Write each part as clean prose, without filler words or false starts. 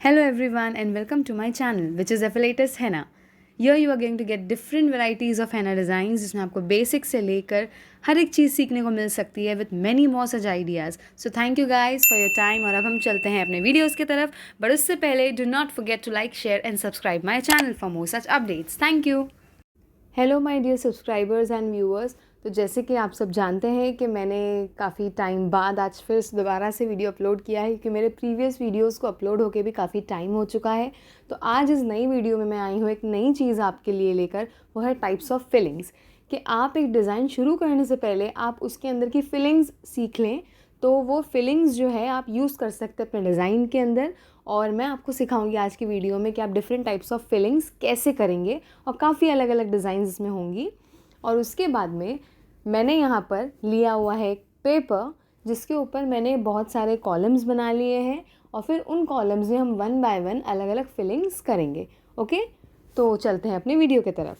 Hello everyone and welcome to my channel which is Afflatus Henna. Here you are going to get different varieties of henna designs जिसमें आपको basic से लेकर हर एक चीज़ सीखने को मिल सकती है with many more such ideas. So thank you guys for your time और अब हम चलते हैं अपने वीडियोस की तरफ. बट उससे पहले do not forget to like, share and subscribe my channel for more such updates. Thank you. Hello my dear subscribers and viewers. तो जैसे कि आप सब जानते हैं कि मैंने काफ़ी टाइम बाद आज फिर दोबारा से वीडियो अपलोड किया है क्योंकि मेरे प्रीवियस वीडियोस को अपलोड होके भी काफ़ी टाइम हो चुका है. तो आज इस नई वीडियो में मैं आई हूँ एक नई चीज़ आपके लिए लेकर. वो है टाइप्स ऑफ फिलिंग्स. कि आप एक डिज़ाइन शुरू करने से पहले आप उसके अंदर की फिलिंग्स सीख लें तो वो फिलिंग्स जो है आप यूज़ कर सकते हैं अपने डिज़ाइन के अंदर. और मैं आपको सिखाऊंगी आज की वीडियो में कि आप डिफरेंट टाइप्स ऑफ फिलिंग्स कैसे करेंगे और काफ़ी अलग अलग डिज़ाइन इसमें होंगी. और उसके बाद में मैंने यहाँ पर लिया हुआ है एक पेपर जिसके ऊपर मैंने बहुत सारे कॉलम्स बना लिए हैं और फिर उन कॉलम्स में हम वन बाय वन अलग अलग फिलिंग्स करेंगे. ओके, तो चलते हैं अपनी वीडियो की तरफ.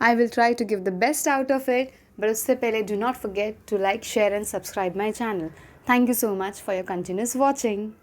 I will try to give the best out of it, but usse pehle do not forget to like, share and subscribe my channel. Thank you so much for your continuous watching.